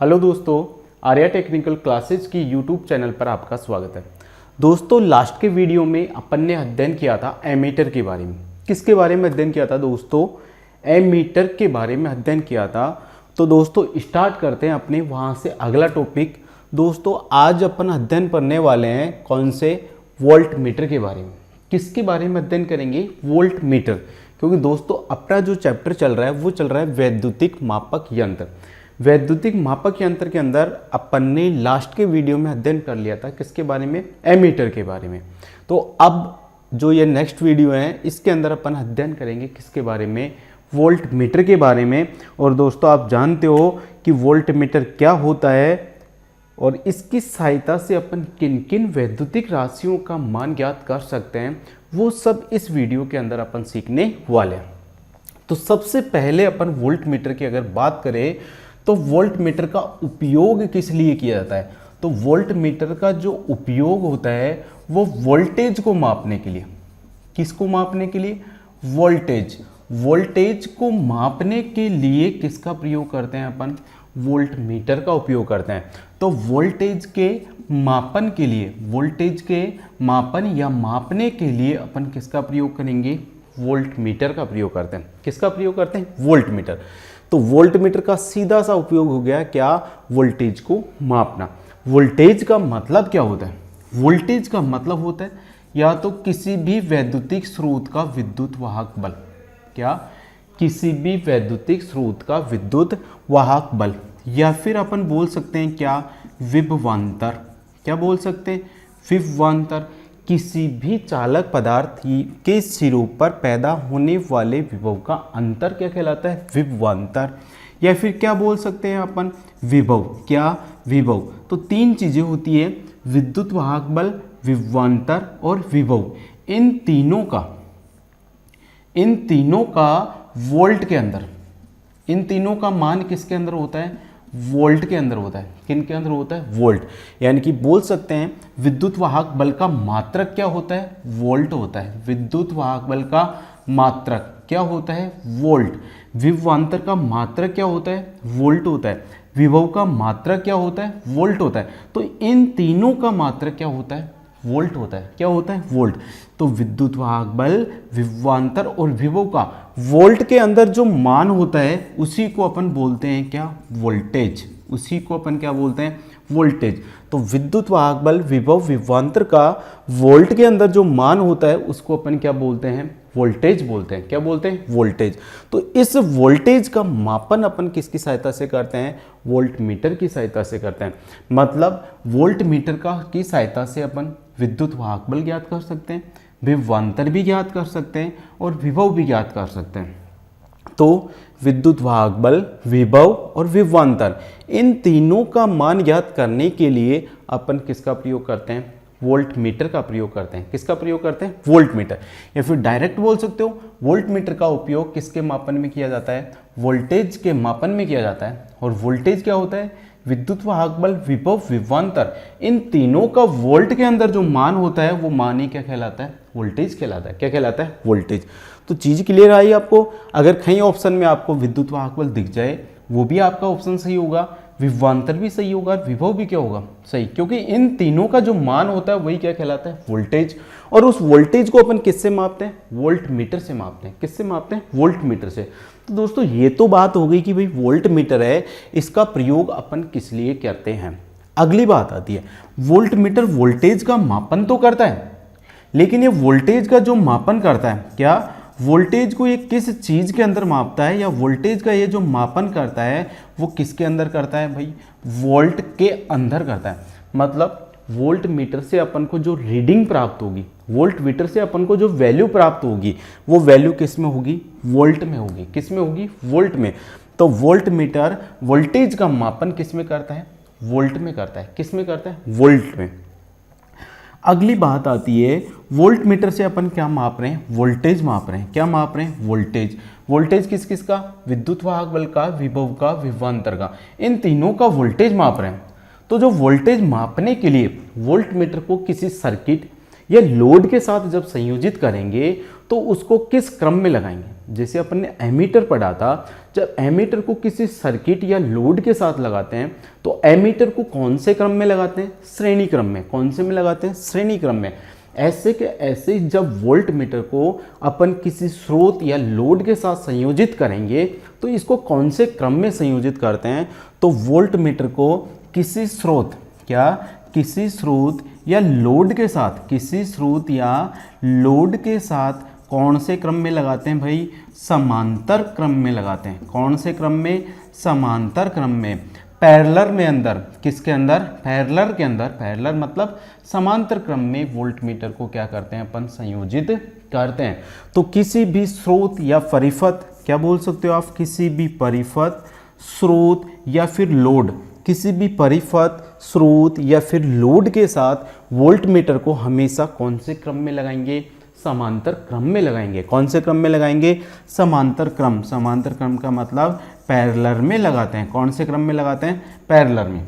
Hello दोस्तों, Arya technical classes की YouTube channel पर आपका स्वागत है। दोस्तों, लास्ट के वीडियो में अपन ने अध्ययन किया था एमीटर के बारे में। किसके बारे में अध्ययन किया था दोस्तों? एमीटर के बारे में अध्ययन किया था। तो दोस्तों स्टार्ट करते हैं अपने वहाँ से अगला टॉपिक। दोस्तों आज अपन अध्ययन करने वाले हैं कौन से? वोल्ट मीटर के बारे में। किसके बारे में अध्ययन करेंगे? Volt meter. क्योंकि दोस्तों अपना जो चैप्टर चल रहा है वो चल रहा है वैद्युतिक मापक यंत्र। वैद्युतिक मापक यंत्र के अंदर अपन ने लास्ट के वीडियो में अध्ययन कर लिया था किसके बारे में? एमीटर के बारे में। तो अब जो ये नेक्स्ट वीडियो है इसके अंदर अपन अध्ययन करेंगे किसके बारे में? वोल्ट मीटर के बारे में। और दोस्तों आप जानते हो कि वोल्ट मीटर क्या होता है और इसकी सहायता से अपन किन किन वैद्युतिक राशियों का मान ज्ञात कर सकते हैं, वो सब इस वीडियो के अंदर अपन सीखने वाले हैं। तो सबसे पहले अपन वोल्ट मीटर की अगर बात करें तो वोल्ट मीटर का उपयोग किस लिए किया जाता है? तो वोल्ट मीटर का जो उपयोग होता है वो वोल्टेज को मापने के लिए। किसको मापने के लिए? वोल्टेज। वोल्टेज को मापने के लिए किसका प्रयोग करते हैं अपन? वोल्ट मीटर का उपयोग करते हैं। तो वोल्टेज के मापन के लिए, वोल्टेज के मापन या मापने के लिए अपन किसका प्रयोग करेंगे? वोल्ट मीटर का प्रयोग करते हैं। किसका प्रयोग करते हैं? Volt meter. तो वोल्ट मीटर का सीधा सा उपयोग हो गया क्या? वोल्टेज को मापना। वोल्टेज का मतलब क्या होता है? वोल्टेज का मतलब होता है या तो किसी भी वैद्युतिक स्रोत का विद्युत वाहक बल। क्या? किसी भी वैद्युतिक स्रोत का विद्युत वाहक बल, या फिर अपन बोल सकते हैं क्या? विभवांतर। क्या बोल सकते हैं? विभवांतर। किसी भी चालक पदार्थ के सिरों पर पैदा होने वाले विभव का अंतर क्या कहलाता है? विभवांतर। या फिर क्या बोल सकते हैं अपन? विभव। क्या? विभव। तो तीन चीजें होती है, विद्युत वाहक बल, विभवांतर और विभव। इन तीनों का वोल्ट के अंदर, इन तीनों का मान किसके अंदर होता है? वोल्ट के अंदर होता है। किन के अंदर होता है? वोल्ट। यानी कि बोल सकते हैं विद्युत वाहक बल का मात्रक क्या होता है? वोल्ट होता है। विद्युत वाहक बल का मात्रक क्या होता है? वोल्ट। विभवांतर का मात्रक क्या होता है? वोल्ट होता है। विभव का मात्रक क्या होता है? वोल्ट होता है। तो इन तीनों का मात्रक क्या होता है? वोल्ट होता है। क्या होता है? वोल्ट। तो विद्युत वाहक बल, विभवांतर और विभव का वोल्ट के अंदर जो मान होता है उसी को अपन बोलते हैं क्या? वोल्टेज। उसी को अपन क्या बोलते हैं? वोल्टेज। तो विद्युत वाहक बल, विभव, विभवांतर का वोल्ट के अंदर जो मान होता है उसको अपन क्या बोलते हैं? वोल्टेज बोलते हैं। क्या बोलते हैं? वोल्टेज। तो इस वोल्टेज का मापन अपन किसकी सहायता से करते हैं? वोल्ट मीटर की सहायता से करते हैं। मतलब वोल्ट मीटर का की सहायता से अपन विद्युत वाहक बल ज्ञात कर सकते हैं, विभवांतर भी ज्ञात कर सकते हैं और विभव भी ज्ञात कर सकते हैं। तो विद्युत वाहक बल, विभव और विभवांतर, इन तीनों का मान ज्ञात करने के लिए अपन किसका प्रयोग करते हैं? वोल्ट मीटर का प्रयोग करते हैं। किसका प्रयोग करते हैं? Volt meter. या फिर डायरेक्ट बोल सकते हो वोल्ट मीटर का उपयोग किसके मापन में किया जाता है? वोल्टेज के मापन में किया जाता है। और वोल्टेज क्या होता है? विद्युत वाहक बल, विभव, विभवांतर, इन तीनों का वोल्ट के अंदर जो मान होता है वो मान ही क्या कहलाता है? वोल्टेज कहलाता है। क्या कहलाता है? वोल्टेज। तो चीज क्लियर आई आपको? अगर कहीं ऑप्शन में आपको विद्युत वाहक बल दिख जाए वो भी आपका ऑप्शन सही होगा, विभवांतर भी सही होगा, विभव भी क्या होगा? सही। क्योंकि इन तीनों का जो मान होता है वही क्या कहलाता है? वोल्टेज। और उस वोल्टेज को अपन किससे मापते हैं? वोल्ट मीटर से मापते हैं। किससे मापते हैं? वोल्ट मीटर से। तो दोस्तों ये तो बात हो गई कि भाई वोल्ट मीटर है, इसका प्रयोग अपन किस लिए करते हैं। अगली बात आती है, वोल्ट मीटर वोल्टेज का मापन तो करता है, लेकिन ये वोल्टेज का जो मापन करता है, क्या वोल्टेज को ये किस चीज के अंदर मापता है, या वोल्टेज का ये जो मापन करता है वो किसके अंदर करता है? भाई वोल्ट के अंदर करता है। मतलब वोल्ट मीटर से अपन को जो रीडिंग प्राप्त होगी, वोल्ट मीटर से अपन को जो वैल्यू प्राप्त होगी वो वैल्यू किस में होगी? वोल्ट में होगी। किस में होगी? वोल्ट में। तो वोल्ट मीटर वोल्टेज का मापन किस में करता है? वोल्ट में करता है। किस में करता है? वोल्ट में। अगली बात आती है, वोल्ट मीटर से अपन क्या माप रहे हैं? वोल्टेज माप रहे हैं। क्या माप रहे हैं? वोल्टेज। वोल्टेज किस किस का? विद्युत वाहक बल का, विभव का, विभवांतर का, इन तीनों का वोल्टेज माप रहे हैं। तो जो वोल्टेज मापने के लिए वोल्ट मीटर को किसी सर्किट या लोड के साथ जब संयोजित करेंगे तो उसको किस क्रम में लगाएंगे। जैसे अपन ने एमीटर पढ़ा था, जब एमीटर को किसी सर्किट या लोड के साथ लगाते हैं तो एमीटर को कौन से क्रम में लगाते हैं, श्रेणी क्रम में। कौन से में लगाते हैं, श्रेणी क्रम में। ऐसे के ऐसे जब वोल्ट मीटर को अपन किसी स्रोत या लोड के साथ संयोजित करेंगे तो इसको कौन से क्रम में संयोजित करते हैं, तो वोल्ट मीटर को किसी स्रोत, क्या, किसी स्रोत या लोड के साथ, किसी स्रोत या लोड के साथ कौन से क्रम में लगाते हैं भाई, समांतर क्रम में लगाते हैं। कौन से क्रम में, समांतर क्रम में। पैरेलल में अंदर, किसके अंदर, पैरेलल के अंदर। पैरेलल मतलब समांतर क्रम में वोल्ट मीटर को क्या करते हैं अपन, संयोजित करते हैं। तो किसी भी स्रोत या परिपथ, क्या बोल सकते हो आप, किसी भी परिपथ, स्रोत या फिर लोड, किसी भी परिपथ, स्रोत या फिर लोड के साथ वोल्ट मीटर को हमेशा कौन से क्रम में लगाएंगे, समांतर क्रम में लगाएंगे। कौन से क्रम में लगाएंगे, समांतर क्रम। समांतर क्रम का मतलब पैरेलल में लगाते हैं। कौन से क्रम में लगाते हैं, पैरेलल में।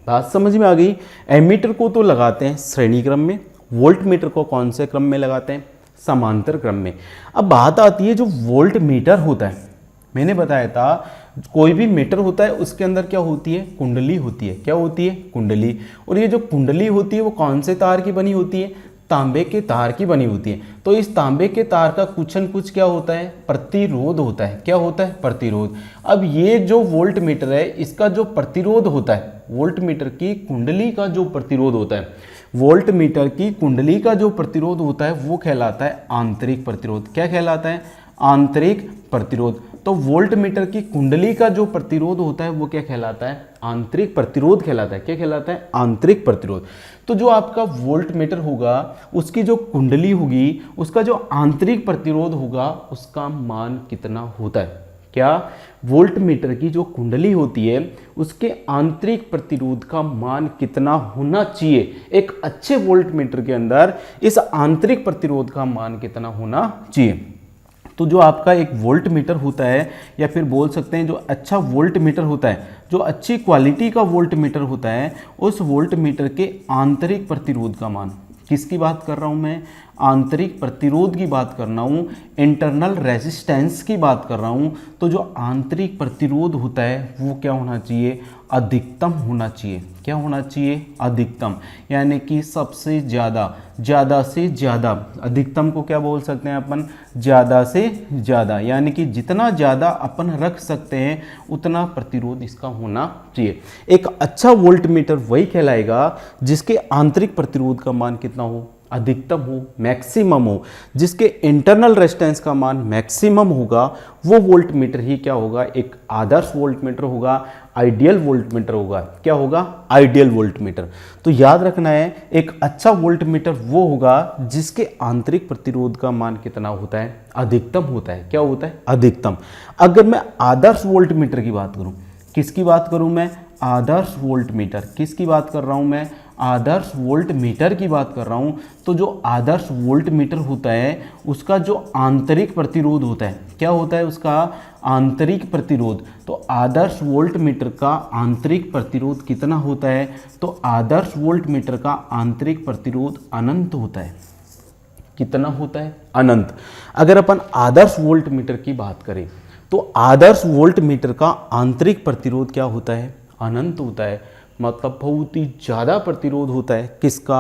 बात समझ में आ गई। एमीटर को तो लगाते हैं श्रेणी क्रम में, वोल्ट मीटर को कौन से क्रम में लगाते हैं, समांतर क्रम में। अब बात आती है जो वोल्ट मीटर होता है, मैंने बताया था कोई भी मीटर होता है उसके अंदर क्या होती है, कुंडली होती है। क्या होती है, कुंडली। और ये जो कुंडली होती है वो कौन से तार की बनी होती है, तांबे के तार की बनी होती है। तो इस तांबे के तार का कुछ न कुछ क्या होता है, प्रतिरोध होता है। क्या होता है, प्रतिरोध। अब ये जो वोल्ट मीटर है इसका जो प्रतिरोध होता है, वोल्ट मीटर की कुंडली का जो प्रतिरोध होता है, वोल्ट मीटर की कुंडली का जो प्रतिरोध होता है वो कहलाता है आंतरिक प्रतिरोध। क्या कहलाता है, आंतरिक प्रतिरोध। तो वोल्ट मीटर की कुंडली का जो प्रतिरोध होता है वो क्या कहलाता है, आंतरिक प्रतिरोध कहलाता है। क्या कहलाता है, आंतरिक प्रतिरोध। तो जो आपका वोल्ट मीटर होगा उसकी जो कुंडली होगी उसका जो आंतरिक प्रतिरोध होगा उसका मान कितना होता है। क्या, वोल्ट मीटर की जो कुंडली होती है उसके आंतरिक प्रतिरोध का मान कितना होना चाहिए। एक अच्छे वोल्ट मीटर के अंदर इस आंतरिक प्रतिरोध का मान कितना होना चाहिए। तो जो आपका एक वोल्ट मीटर होता है या फिर बोल सकते हैं जो अच्छा वोल्ट मीटर होता है, जो अच्छी क्वालिटी का वोल्ट मीटर होता है, उस वोल्ट मीटर के आंतरिक प्रतिरोध का मान, किसकी बात कर रहा हूँ मैं, आंतरिक प्रतिरोध की बात कर रहा हूँ, इंटरनल रेजिस्टेंस की बात कर रहा हूँ। तो जो आंतरिक प्रतिरोध होता है वो क्या होना चाहिए, अधिकतम होना चाहिए। क्या होना चाहिए, अधिकतम। यानी कि सबसे ज़्यादा, ज़्यादा से ज़्यादा। अधिकतम को क्या बोल सकते हैं अपन, ज़्यादा से ज़्यादा। यानी कि जितना ज़्यादा अपन रख सकते हैं उतना प्रतिरोध इसका होना चाहिए। एक अच्छा वोल्ट मीटर वही कहलाएगा जिसके आंतरिक प्रतिरोध का मान कितना हो, अधिकतम हो, मैक्सिमम हो। जिसके इंटरनल रेजिस्टेंस का मान मैक्सिमम होगा वो वोल्ट मीटर ही क्या होगा, एक आदर्श वोल्ट मीटर होगा, आइडियल वोल्ट मीटर होगा। क्या होगा, आइडियल वोल्ट मीटर। तो याद रखना है एक अच्छा वोल्ट मीटर वो होगा जिसके आंतरिक प्रतिरोध का मान कितना होता है, अधिकतम होता है। क्या होता है, अधिकतम। अगर मैं आदर्श वोल्ट मीटर की बात करूं, किसकी बात करूं मैं, आदर्श वोल्ट मीटर। किसकी बात कर रहा हूं मैं, आदर्श वोल्ट मीटर की बात कर रहा हूं। तो जो आदर्श वोल्ट मीटर होता है उसका जो आंतरिक प्रतिरोध होता है, क्या होता है उसका, आंतरिक प्रतिरोध। तो आदर्श वोल्ट मीटर का आंतरिक प्रतिरोध कितना होता है, तो आदर्श वोल्ट मीटर का आंतरिक प्रतिरोध अनंत होता है। कितना होता है, अनंत। अगर अपन आदर्श वोल्ट मीटर की बात करें तो आदर्श वोल्ट मीटर का आंतरिक प्रतिरोध क्या होता है, अनंत होता है। मतलब बहुत ही ज़्यादा प्रतिरोध होता है किसका,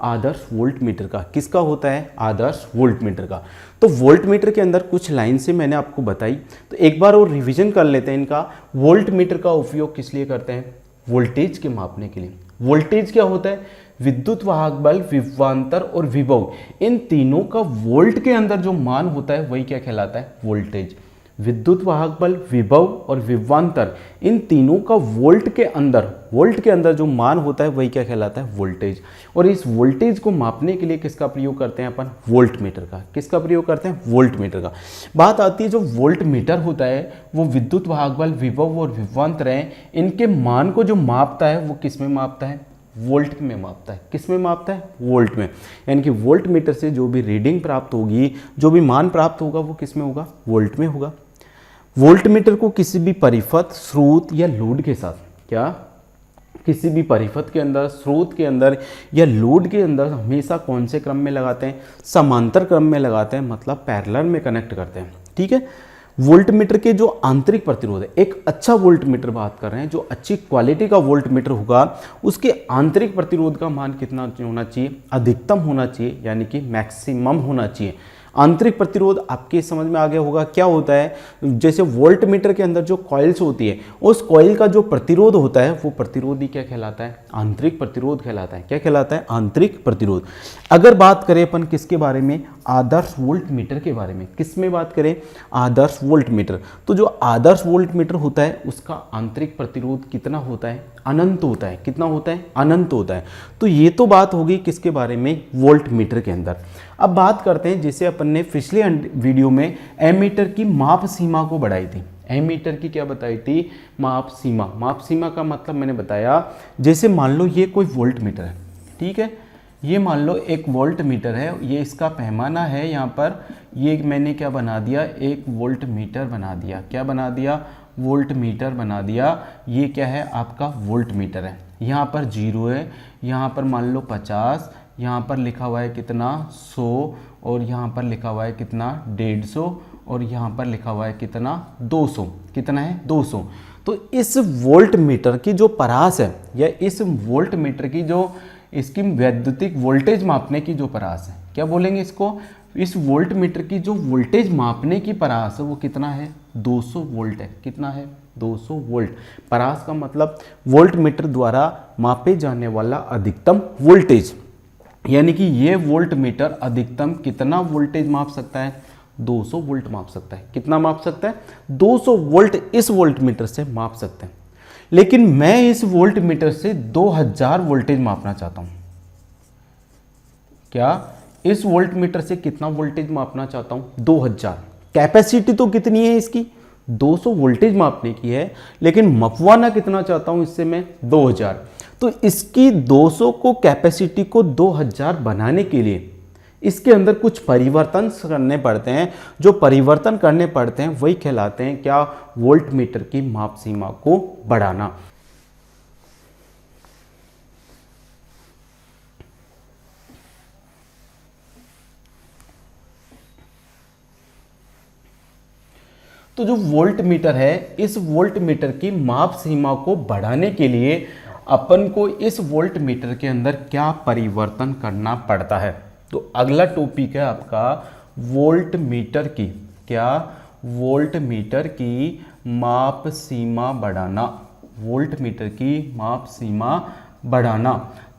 आदर्श वोल्ट मीटर का। किसका होता है, आदर्श वोल्ट मीटर का। तो वोल्ट मीटर के अंदर कुछ लाइन से मैंने आपको बताई, तो एक बार और रिवीजन कर लेते हैं इनका। वोल्ट मीटर का उपयोग किस लिए करते हैं, वोल्टेज के मापने के लिए। वोल्टेज क्या होता है, विद्युत वाहक बल, विभवांतर और विभव, इन तीनों का वोल्ट के अंदर जो मान होता है वही क्या कहलाता है, वोल्टेज। विद्युत वाहक बल, विभव और विभवांतर, इन तीनों का वोल्ट के अंदर जो मान होता है वही क्या कहलाता है, वोल्टेज। और इस वोल्टेज को मापने के लिए किसका प्रयोग करते हैं अपन, वोल्ट मीटर का। किसका प्रयोग करते हैं, वोल्ट मीटर का। बात आती है जो वोल्ट मीटर होता है वो विद्युत वाहक बल, विभव और विभवांतर हैं, इनके मान को जो मापता है वो किस में मापता है, वोल्ट में मापता है। किस में मापता है, वोल्ट में। यानी कि वोल्ट मीटर से जो भी रीडिंग प्राप्त होगी, जो भी मान प्राप्त होगा वो किस में होगा, वोल्ट में होगा। वोल्ट मीटर को किसी भी परिपथ, स्रोत या लोड के साथ, क्या, किसी भी परिपथ के अंदर, स्रोत के अंदर या लोड के अंदर हमेशा कौन से क्रम में लगाते हैं? समांतर क्रम में लगाते हैं, मतलब पैरेलल में कनेक्ट करते हैं। ठीक है। वोल्टमीटर के जो आंतरिक प्रतिरोध है, एक अच्छा वोल्टमीटर बात कर रहे हैं, जो अच्छी क्वालिटी का वोल्टमीटर होगा उसके आंतरिक प्रतिरोध का मान कितना होना चाहिए? अधिकतम होना चाहिए, यानी कि मैक्सिमम होना चाहिए। आंतरिक प्रतिरोध आपके समझ में आ गया होगा क्या होता है? जैसे वोल्टमीटर के अंदर जो कॉइल्स होती है, उस कॉइल का जो प्रतिरोध होता है वो प्रतिरोध ही क्या कहलाता है? आंतरिक प्रतिरोध कहलाता है। क्या कहलाता है? आंतरिक प्रतिरोध। अगर बात करें अपन किसके बारे में? आदर्श वोल्टमीटर के बारे में। किस में बात करें? आदर्श वोल्टमीटर। तो जो आदर्श वोल्टमीटर होता है उसका आंतरिक प्रतिरोध कितना होता है? अनंत होता है। कितना होता है? अनंत होता है। तो ये तो बात होगी किसके बारे में? वोल्टमीटर के अंदर। अब बात करते हैं, जैसे अपन ने पिछले वीडियो में एमीटर की माप सीमा को बढ़ाई थी। एमीटर की क्या बताई थी? माप सीमा। माप सीमा का मतलब मैंने बताया, जैसे मान लो ये कोई वोल्टमीटर है, ठीक है, ये मान लो एक वोल्टमीटर है, ये इसका पैमाना है, यहाँ पर ये मैंने क्या बना दिया? एक वोल्टमीटर बना दिया। क्या बना दिया? वोल्टमीटर बना दिया। ये क्या है? आपका वोल्टमीटर है। यहाँ पर 0 है, यहाँ पर मान लो 50, यहाँ पर लिखा हुआ है कितना? 100, और यहाँ पर लिखा हुआ है कितना? 150, और यहाँ पर लिखा हुआ है कितना? 200। कितना है? 200। तो इस वोल्टमीटर की जो परास है, या इस वोल्टमीटर की जो इसकी वैद्युतिक वोल्टेज मापने की जो परास है, क्या बोलेंगे इसको? इस वोल्टमीटर की जो वोल्टेज मापने की परास है वो कितना है? 200 वोल्ट है। कितना है? 200 वोल्ट। परास का मतलब वोल्टमीटर द्वारा मापे जाने वाला अधिकतम वोल्टेज, यानी कि ये वोल्टमीटर अधिकतम कितना वोल्टेज माप सकता है? 200 वोल्ट माप सकता है। कितना माप सकता है? 200 वोल्ट इस वोल्टमीटर से माप सकते हैं। लेकिन मैं इस वोल्टमीटर से 2000 वोल्टेज मापना चाहता हूं। क्या? इस वोल्टमीटर से कितना वोल्टेज मापना चाहता हूं? 2000। कैपेसिटी तो कितनी है इसकी? 200 वोल्टेज मापने की है, लेकिन मपवाना कितना चाहता हूं इससे मैं? 2000। तो इसकी 200 को कैपेसिटी को 2000 बनाने के लिए इसके अंदर कुछ परिवर्तन करने पड़ते हैं। जो परिवर्तन करने पड़ते हैं वही कहलाते हैं क्या? वोल्टमीटर की माप सीमा को बढ़ाना। तो जो वोल्टमीटर है, इस वोल्टमीटर की माप सीमा को बढ़ाने के लिए अपन को इस वोल्टमीटर के अंदर क्या परिवर्तन करना पड़ता है? तो अगला टॉपिक है आपका वोल्टमीटर की। क्या? वोल्टमीटर की माप सीमा बढ़ाना। वोल्टमीटर की माप सीमा बढ़ाना।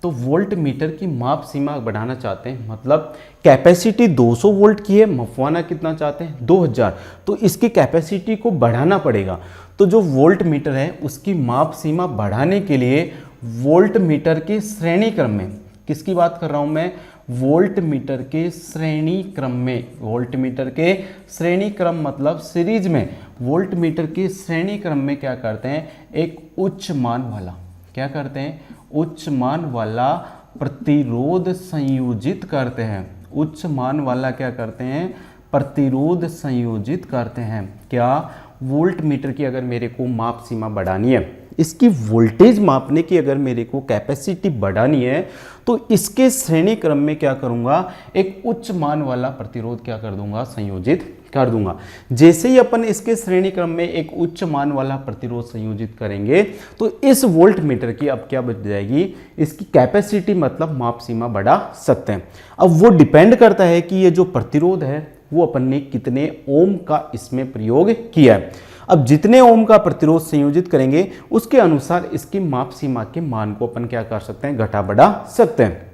तो वोल्टमीटर की माप सीमा बढ़ाना चाहते हैं, मतलब कैपेसिटी 200 वोल्ट की है, मपवाना कितना चाहते हैं? 2000। तो इसकी कैपेसिटी को बढ़ाना पड़ेगा। तो जो वोल्टमीटर है उसकी माप सीमा बढ़ाने के लिए वोल्टमीटर के श्रेणी क्रम में, किसकी बात कर रहा हूं मैं? वोल्टमीटर के श्रेणी क्रम में। वोल्टमीटर के श्रेणी क्रम मतलब सीरीज में। वोल्टमीटर के श्रेणी क्रम में क्या करते हैं? एक उच्च मान वाला, क्या करते हैं? उच्च मान वाला प्रतिरोध संयोजित करते हैं। उच्च मान वाला क्या करते हैं? प्रतिरोध संयोजित करते हैं। क्या? वोल्टमीटर की अगर मेरे को माप सीमा बढ़ानी है, इसकी वोल्टेज मापने की अगर मेरे को कैपेसिटी बढ़ानी है, तो इसके श्रेणी क्रम में क्या करूंगा? एक उच्च मान वाला प्रतिरोध क्या कर दूंगा? संयोजित कर दूंगा। जैसे ही अपन इसके श्रेणी क्रम में एक उच्च मान वाला प्रतिरोध संयोजित करेंगे, तो इस वोल्टमीटर की अब क्या बच जाएगी? इसकी कैपेसिटी मतलब माप सीमा बढ़ा सकते हैं। अब वो डिपेंड करता है कि ये जो प्रतिरोध है वो अपन ने कितने ओम का इसमें प्रयोग किया है। अब जितने ओम का प्रतिरोध संयोजित करेंगे उसके अनुसार इसकी माप सीमा के मान को अपन क्या कर सकते हैं? घटा बढ़ा सकते हैं।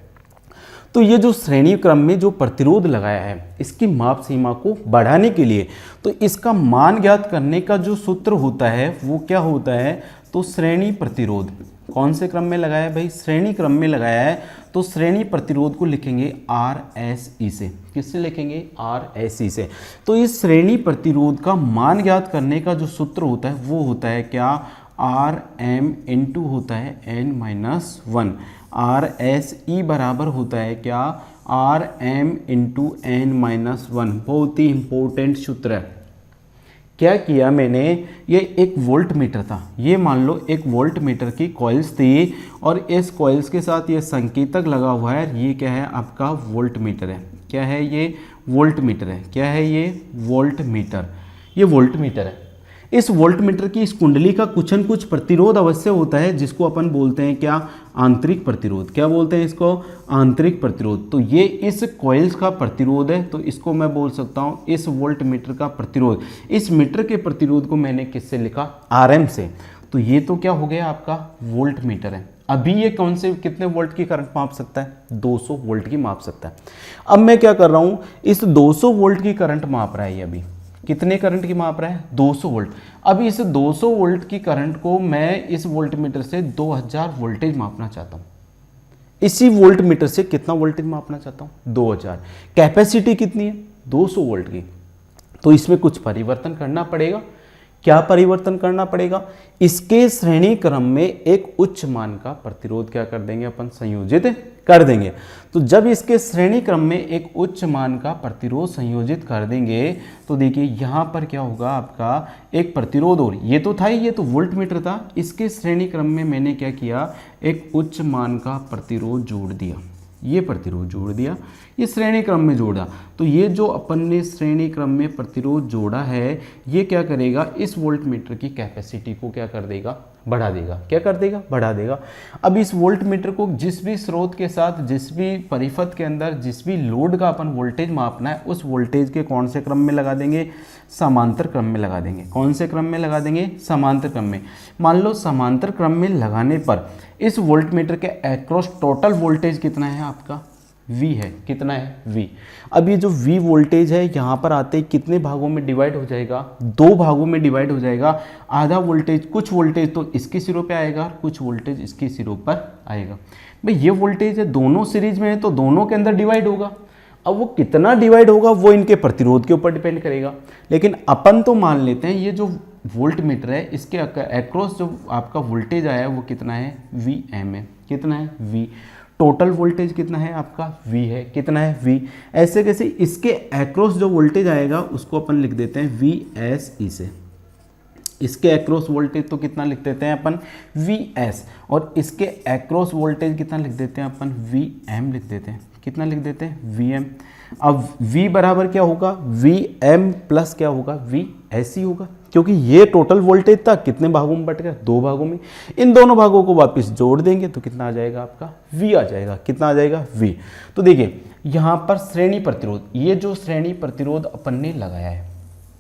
तो ये जो श्रेणी क्रम में जो प्रतिरोध लगाया है इसकी माप सीमा को बढ़ाने के लिए, तो इसका मान ज्ञात करने का जो सूत्र होता है वो क्या होता है? तो श्रेणी प्रतिरोध। कौन से क्रम में लगाया है भाई? श्रेणी क्रम में लगाया है। तो श्रेणी प्रतिरोध को लिखेंगे RSE से। किससे लिखेंगे? RSE से। तो इस श्रेणी प्रतिरोध का मान ज्ञात करने का जो सूत्र होता है वो होता है क्या? RM इंटू होता है n-1। RSE बराबर होता है क्या? RM into n-1। बहुत ही इंपॉर्टेंट सूत्र है। क्या किया मैंने, ये एक वोल्ट मीटर था, ये मान लो एक वोल्ट मीटर की कॉइल्स थी और इस कॉइल्स के साथ ये संकेतक लगा हुआ है, ये क्या है आपका वोल्ट मीटर है। क्या है ये, वोल्ट मीटर है। क्या है ये, वोल्ट मीटर, ये वोल्ट मीटर है। इस वोल्ट मीटर की इस कुंडली का कुछ न कुछ प्रतिरोध अवश्य होता है, जिसको अपन बोलते हैं क्या, आंतरिक प्रतिरोध। क्या बोलते हैं इसको, आंतरिक प्रतिरोध। तो ये इस कॉइल्स का प्रतिरोध है, तो इसको मैं बोल सकता हूँ इस वोल्ट मीटर का प्रतिरोध। इस मीटर के प्रतिरोध को मैंने किससे लिखा, आरएम से। तो ये तो क्या हो गया आपका वोल्ट मीटर है। अभी ये कौन से कितने वोल्ट की करंट माप सकता है, 200 वोल्ट की माप सकता है। अब मैं क्या कर रहा हूँ, इस 200 वोल्ट की करंट माप रहा है ये, अभी कितने करंट की माप रहा है, 200 वोल्ट। अब इस 200 वोल्ट की करंट को मैं इस वोल्ट मीटर से 2000 वोल्टेज मापना चाहता हूँ। इसी वोल्ट मीटर से कितना वोल्टेज मापना चाहता हूँ, 2000। कैपेसिटी कितनी है, 200 वोल्ट की। तो इसमें कुछ परिवर्तन करना पड़ेगा। क्या परिवर्तन करना पड़ेगा, इसके श्रेणी क्रम में एक उच्च मान का प्रतिरोध क्या कर देंगे अपन, संयोजित कर देंगे। तो जब इसके श्रेणी क्रम में एक उच्च मान का प्रतिरोध संयोजित कर देंगे, तो देखिए यहाँ पर क्या होगा आपका, एक प्रतिरोध, और ये तो था ही, ये तो वोल्ट मीटर था, इसके श्रेणी क्रम में मैंने क्या किया, एक उच्च मान का प्रतिरोध जोड़ दिया। ये प्रतिरोध जोड़ दिया, ये श्रेणी क्रम में जोड़ा। तो ये जो अपन ने श्रेणी क्रम में प्रतिरोध जोड़ा है, ये क्या करेगा, इस वोल्ट मीटर की कैपेसिटी को क्या कर देगा, बढ़ा देगा। क्या कर देगा, बढ़ा देगा। अब इस वोल्ट मीटर को जिस भी स्रोत के साथ, जिस भी परिपथ के अंदर, जिस भी लोड का अपन वोल्टेज मापना है, उस वोल्टेज के कौन से क्रम में लगा देंगे, समांतर क्रम में लगा देंगे। कौन से क्रम में लगा देंगे, समांतर क्रम में। मान लो समांतर क्रम में लगाने पर इस वोल्ट मीटर के अक्रॉस टोटल वोल्टेज कितना है आपका, V है। कितना है, V। अब ये जो V वोल्टेज है, यहाँ पर आते ही कितने भागों में डिवाइड हो जाएगा, 2 भागों में डिवाइड हो जाएगा। आधा वोल्टेज, कुछ वोल्टेज तो इसके सिरों पे आएगा और कुछ वोल्टेज इसके सिरों पर आएगा। भाई ये वोल्टेज है, दोनों सीरीज में है, तो दोनों के अंदर डिवाइड होगा। अब वो कितना डिवाइड होगा वो इनके प्रतिरोध के ऊपर डिपेंड करेगा। लेकिन अपन तो मान लेते हैं ये जो वोल्ट मीटर है, इसके अक्रॉस जो आपका वोल्टेज आया है वो कितना है, Vm है। कितना है, V। टोटल वोल्टेज कितना है आपका, V है। कितना है, V। ऐसे कैसे, इसके अक्रॉस जो वोल्टेज आएगा उसको अपन लिख देते हैं VSE से। इसके अक्रॉस वोल्टेज तो कितना लिख देते हैं अपन, Vs। और इसके अक्रॉस वोल्टेज कितना लिख देते हैं अपन, Vm लिख देते हैं। कितना लिख देते हैं, Vm। अब V बराबर क्या होगा, Vm प्लस क्या होगा, Vs होगा, क्योंकि ये टोटल वोल्टेज था, कितने भागों में बट गया, 2 भागों में। इन दोनों भागों को वापस जोड़ देंगे तो कितना आ जाएगा आपका, V आ जाएगा। कितना आ जाएगा, V। तो देखिए यहाँ पर श्रेणी प्रतिरोध, ये जो श्रेणी प्रतिरोध अपन ने लगाया है,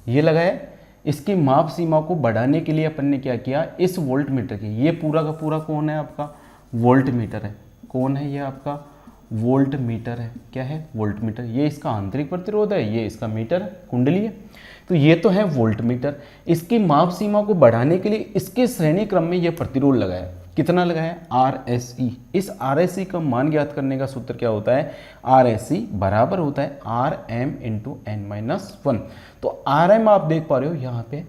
ये लगाया, इसकी माप सीमा को बढ़ाने के लिए अपन ने क्या किया, इस वोल्ट मीटर की, ये पूरा का पूरा कौन है आपका, वोल्ट मीटर है। कौन है ये आपका, वोल्ट मीटर है। क्या है, वोल्ट मीटर। ये इसका आंतरिक प्रतिरोध है, ये इसका मीटर है, कुंडली है। तो ये तो है वोल्ट मीटर। इसकी माप सीमा को बढ़ाने के लिए इसके श्रेणी क्रम में ये प्रतिरोध लगाया। कितना लगाया, RSE। इस RSE का मान ज्ञात करने का सूत्र क्या होता है, RSE बराबर होता है Rm इंटू n-1। तो Rm आप देख पा रहे हो यहाँ पे,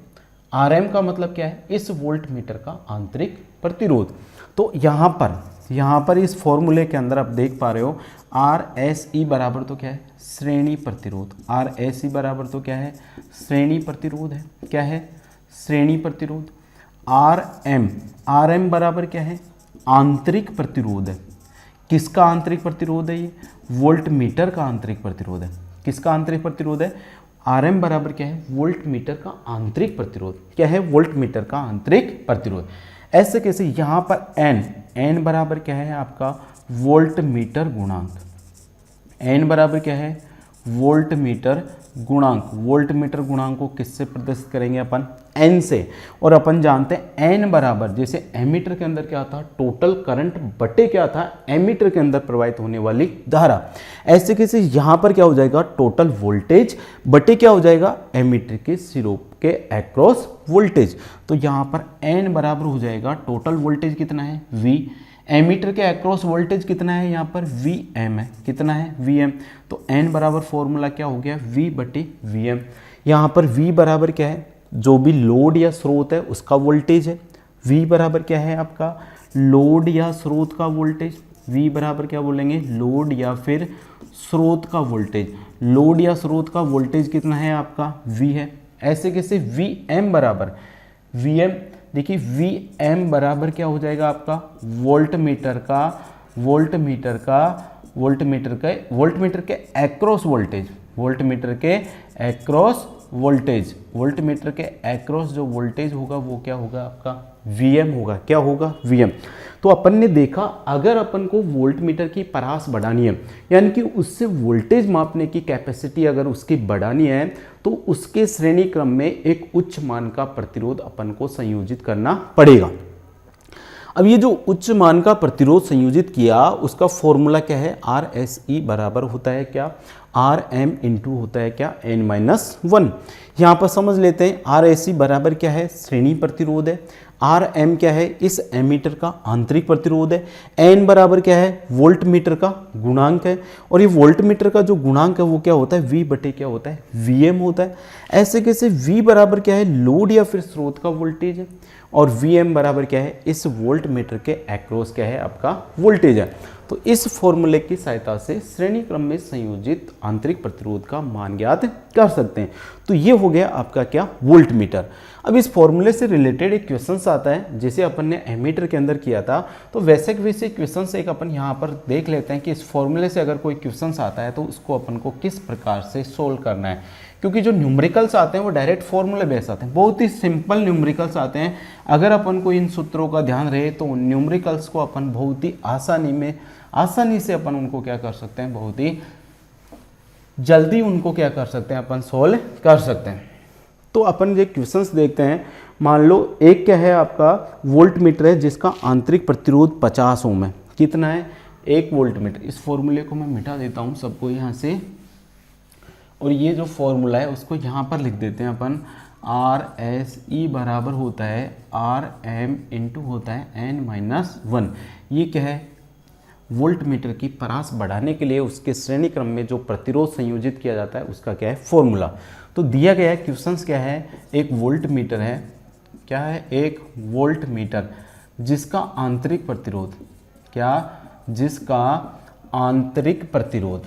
Rm का मतलब क्या है, इस वोल्ट मीटर का आंतरिक प्रतिरोध। तो यहाँ पर इस फॉर्मूले के अंदर आप देख पा रहे हो RSE बराबर तो क्या है, श्रेणी प्रतिरोध। RSE बराबर तो क्या है, श्रेणी प्रतिरोध है। क्या है, श्रेणी प्रतिरोध। Rm बराबर क्या है, आंतरिक प्रतिरोध है। किसका आंतरिक प्रतिरोध है, ये वोल्ट मीटर का आंतरिक प्रतिरोध है। किसका आंतरिक प्रतिरोध है, Rm बराबर क्या है, वोल्ट मीटर का आंतरिक प्रतिरोध। क्या है, वोल्ट मीटर का आंतरिक प्रतिरोध। ऐसे कैसे, यहाँ पर n बराबर क्या है आपका, वोल्ट मीटर गुणांक। n बराबर क्या है, वोल्ट मीटर गुणांक। वोल्ट मीटर गुणांक को किससे प्रदर्शित करेंगे अपन, n से। और अपन जानते हैं n बराबर, जैसे एमीटर के अंदर क्या था, टोटल करंट बटे क्या था, एमीटर के अंदर प्रवाहित होने वाली धारा। ऐसे कैसे यहाँ पर क्या हो जाएगा, टोटल वोल्टेज बटे क्या हो जाएगा, एमीटर के सिरों के अक्रॉस वोल्टेज। तो यहाँ पर n बराबर हो जाएगा, टोटल वोल्टेज कितना है, V। एमीटर के अक्रॉस वोल्टेज कितना है, यहाँ पर Vm है। कितना है, Vm। तो n बराबर फॉर्मूला क्या हो गया, V बटे Vm। यहाँ पर V बराबर क्या है, जो भी लोड या स्रोत है उसका वोल्टेज है। V बराबर क्या है आपका, लोड या स्रोत का वोल्टेज। V बराबर क्या बोलेंगे, लोड या फिर स्रोत का वोल्टेज। लोड या स्रोत का वोल्टेज कितना है आपका, V है। ऐसे कैसे, वी एम बराबर, वी एम देखिए वी एम बराबर क्या हो जाएगा आपका, वोल्टमीटर के एक्रॉस जो वोल्टेज होगा वो क्या होगा आपका, Vm होगा। क्या होगा, Vm। तो अपन ने देखा अगर अपन को वोल्टमीटर की परास बढ़ानी है, यानी कि उससे वोल्टेज मापने की कैपेसिटी अगर उसकी बढ़ानी है, तो उसके श्रेणी क्रम में एक उच्च मान का प्रतिरोध अपन को संयोजित करना पड़ेगा। अब ये जो उच्च मान का प्रतिरोध संयोजित किया, उसका फॉर्मूला क्या है, आर एस ई बराबर होता है क्या, आर एम इंटू होता है क्या, एन माइनस वन। यहाँ पर समझ लेते हैं आर एस ई बराबर क्या है, श्रेणी प्रतिरोध है, आर एम क्या है, इस एमीटर का आंतरिक प्रतिरोध है, एन बराबर क्या है, वोल्ट मीटर का गुणांक है, और ये वोल्ट मीटर का जो गुणांक है वो क्या होता है, वी बटे क्या होता है, वी एम होता है। ऐसे कैसे, वी बराबर क्या है, लोड या फिर स्रोत का वोल्टेज है, और वी एम बराबर क्या है, इस वोल्ट मीटर के एक्रॉस क्या है आपका वोल्टेज है। तो इस फॉर्मूले की सहायता से श्रेणी क्रम में संयोजित आंतरिक प्रतिरोध का मान ज्ञात कर सकते हैं। तो ये हो गया आपका क्या, वोल्ट मीटर। अब इस फॉर्मूले से रिलेटेड एक क्वेश्चन आता है, जैसे अपन ने एमीटर के अंदर किया था, तो वैसे क्वेश्चन एक अपन यहाँ पर देख लेते हैं कि इस फॉर्मूले से अगर कोई क्वेश्चन आता है तो उसको अपन को किस प्रकार से सोल्व करना है। क्योंकि जो न्यूमेरिकल्स आते हैं वो डायरेक्ट फॉर्मूले बेस आते हैं, बहुत ही सिंपल न्यूमेरिकल्स आते हैं। अगर अपन को इन सूत्रों का ध्यान रहे तो न्यूमेरिकल्स को अपन बहुत ही आसानी से अपन उनको क्या कर सकते हैं, बहुत ही जल्दी उनको क्या कर सकते हैं, अपन सोल्व कर सकते हैं। तो अपन ये क्वेश्चंस देखते हैं। मान लो एक क्या है आपका, वोल्ट मीटर है जिसका आंतरिक प्रतिरोध 50 ओम है। कितना है, 1 वोल्ट मीटर। इस फॉर्मूले को मैं मिटा देता हूँ सबको यहाँ से, और ये जो फॉर्मूला है उसको यहाँ पर लिख देते हैं अपन, आर एस ई बराबर होता है आर एम इंटू होता है एन माइनस वन। ये क्या है, वोल्ट मीटर की परास बढ़ाने के लिए उसके श्रेणी क्रम में जो प्रतिरोध संयोजित किया जाता है उसका क्या है, फॉर्मूला। तो दिया गया है, क्वेश्चंस क्या है, एक वोल्ट मीटर है, क्या है, एक वोल्ट मीटर जिसका आंतरिक प्रतिरोध, क्या, जिसका आंतरिक प्रतिरोध,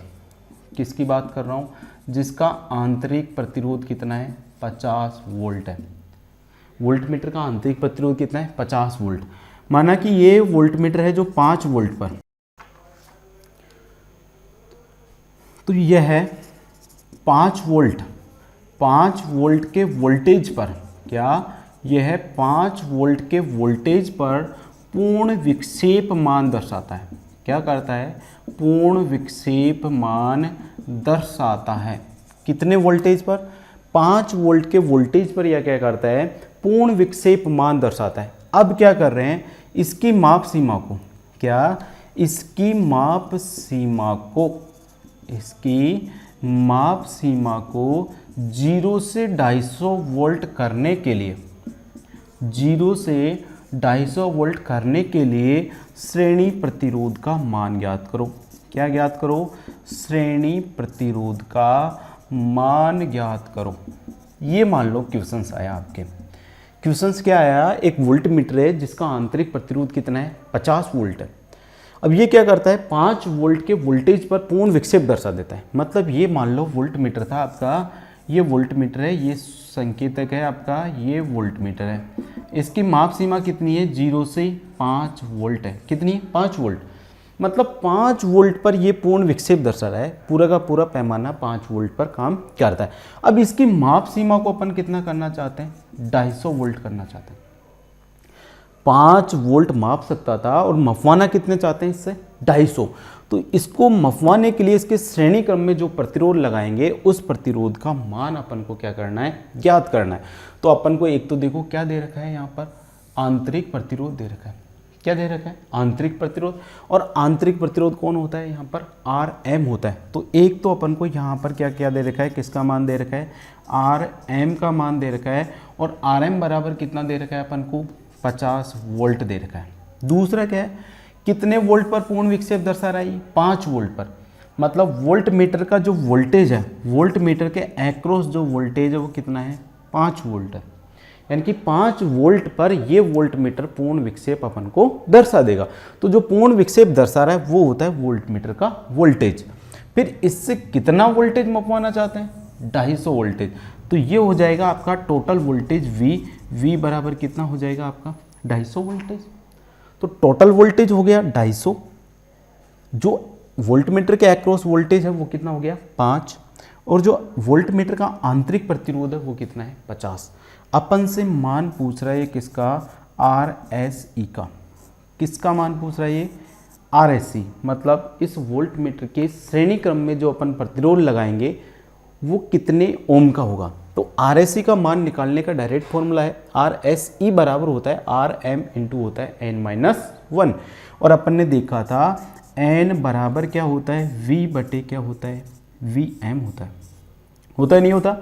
किसकी बात कर रहा हूँ, जिसका आंतरिक प्रतिरोध कितना है, 50 वोल्ट है। वोल्ट मीटर का आंतरिक प्रतिरोध कितना है, 50 वोल्ट। माना कि ये वोल्ट मीटर है जो 5 वोल्ट पर, तो यह है 5 वोल्ट के वोल्टेज पर, क्या, यह है 5 वोल्ट के वोल्टेज पर पूर्ण विक्षेप मान दर्शाता है। क्या करता है, पूर्ण विक्षेप मान दर्शाता है। कितने वोल्टेज पर, 5 वोल्ट के वोल्टेज पर यह क्या करता है, पूर्ण विक्षेप मान दर्शाता है। अब क्या कर रहे हैं, इसकी माप सीमा को, क्या, इसकी माप सीमा को 0 से 250 वोल्ट करने के लिए, 0 से 250 वोल्ट करने के लिए श्रेणी प्रतिरोध का मान ज्ञात करो। क्या ज्ञात करो, श्रेणी प्रतिरोध का मान ज्ञात करो। ये मान लो क्वेश्चंस आया आपके। क्वेश्चंस क्या आया, एक वोल्ट मीटर है जिसका आंतरिक प्रतिरोध कितना है, 50 वोल्ट है। अब ये क्या करता है, 5 वोल्ट के वोल्टेज पर पूर्ण विक्षेप दर्शा देता है। मतलब ये मान लो वोल्ट मीटर था आपका, ये वोल्ट मीटर है, ये संकेतक है आपका, ये वोल्ट मीटर है। इसकी माप सीमा कितनी है, 0 से 5 वोल्ट है। कितनी, 5 वोल्ट। मतलब 5 वोल्ट पर ये पूर्ण विक्षेप दर्शा रहा है, पूरा का पूरा पैमाना 5 वोल्ट पर काम करता है। अब इसकी माप सीमा को अपन कितना करना चाहते हैं, 250 वोल्ट करना चाहते हैं। 5 वोल्ट माप सकता था और मपवाना कितने चाहते हैं इससे, 250। तो इसको मपवाने के लिए इसके श्रेणी क्रम में जो प्रतिरोध लगाएंगे उस प्रतिरोध का मान अपन को क्या करना है, ज्ञात करना है। तो अपन को एक तो देखो क्या दे रखा है यहाँ पर, आंतरिक प्रतिरोध दे रखा है। क्या दे रखा है, आंतरिक प्रतिरोध। और आंतरिक प्रतिरोध कौन होता है यहाँ पर, आर एम होता है। तो एक तो अपन को यहाँ पर क्या क्या दे रखा है, किसका मान दे रखा है, आर एम का मान दे रखा है। और आर एम बराबर कितना दे रखा है अपन को, 50 वोल्ट दे रखा है। दूसरा क्या है, कितने वोल्ट पर पूर्ण विक्षेप दर्शा रहा है, 5 वोल्ट पर। मतलब वोल्ट मीटर का जो वोल्टेज है, वोल्ट मीटर के एक्रॉस जो वोल्टेज है वो कितना है, 5 वोल्ट है। यानी कि 5 वोल्ट पर ये वोल्ट मीटर पूर्ण विक्षेप अपन को दर्शा देगा। तो जो पूर्ण विक्षेप दर्शा रहा है वो होता है वोल्ट मीटर का वोल्टेज। फिर इससे कितना वोल्टेज मपवाना चाहते हैं, 250 वोल्टेज। तो ये हो जाएगा आपका टोटल वोल्टेज V बराबर कितना हो जाएगा आपका 250 वोल्टेज। तो टोटल वोल्टेज हो गया 250, जो वोल्टमीटर के अक्रॉस वोल्टेज है वो कितना हो गया 5, और जो वोल्टमीटर का आंतरिक प्रतिरोध है वो कितना है 50। अपन से मान पूछ रहा है किसका, RSE का। किसका मान पूछ रहा है ये, RSE, मतलब इस वोल्टमीटर के श्रेणी क्रम में जो अपन प्रतिरोध लगाएंगे वो कितने ओम का होगा। तो RSE का मान निकालने का डायरेक्ट फॉर्मूला है, RSE बराबर होता है RM इंटू होता है n-1, और अपन ने देखा था n बराबर क्या होता है V बटे क्या होता है VM होता है नहीं होता,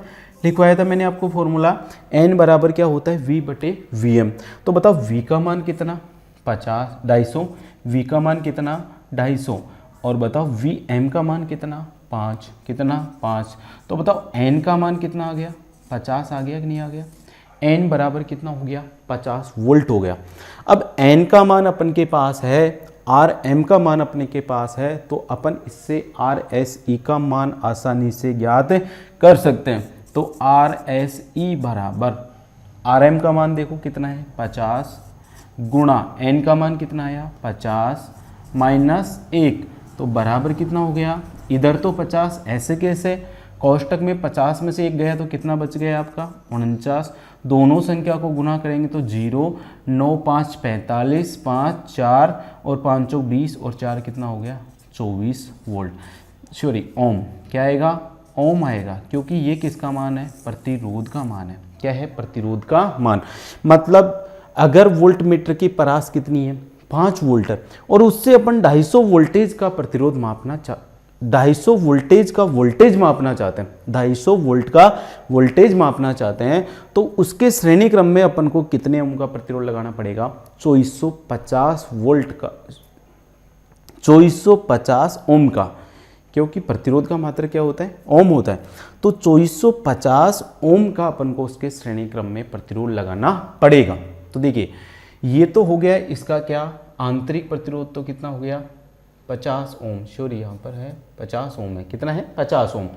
लिखवाया था मैंने आपको फॉर्मूला, n बराबर क्या होता है V बटे VM। तो बताओ V का मान कितना 250, V का मान कितना 250, और बताओ VM का मान कितना 5, कितना 5। तो बताओ n का मान कितना आ गया 50 आ गया कि नहीं आ गया, n बराबर कितना हो गया 50 वोल्ट हो गया। अब n का मान अपन के पास है, RM का मान अपने के पास है, तो अपन इससे RSE का मान आसानी से ज्ञात कर सकते हैं। तो RSE बराबर RM का मान देखो कितना है 50 गुणा n का मान कितना आया 50 माइनस 1, तो बराबर कितना हो गया, इधर तो 50 ऐसे कैसे, कोष्टक में 50 में से 1 गया तो कितना बच गया आपका 49, दोनों संख्या को गुना करेंगे तो 0, 9 5 45, 5 4 और 5 चौक 20 और 4 कितना हो गया 24 वोल्ट, सॉरी ओम, क्या आएगा ओम आएगा, क्योंकि ये किसका मान है प्रतिरोध का मान है। क्या है प्रतिरोध का मान, मतलब अगर वोल्टमीटर की परास कितनी है 5 वोल्ट है और उससे अपन 250 वोल्टेज का प्रतिरोध मापना 250 वोल्टेज का वोल्टेज मापना चाहते हैं, 250 वोल्ट का वोल्टेज मापना चाहते हैं, तो उसके श्रेणी क्रम में अपन को कितने ओम का प्रतिरोध लगाना पड़ेगा 2450 वोल्ट का, 2450 ओम का, क्योंकि प्रतिरोध का मात्रा क्या होता है ओम होता है। तो 2450 ओम का अपन को उसके श्रेणी क्रम में प्रतिरोध लगाना पड़ेगा। तो देखिए ये तो हो गया इसका क्या आंतरिक प्रतिरोध, तो कितना हो गया 50 ओम, श्योर यहाँ पर है 50 ओम है, कितना है 50 ओम।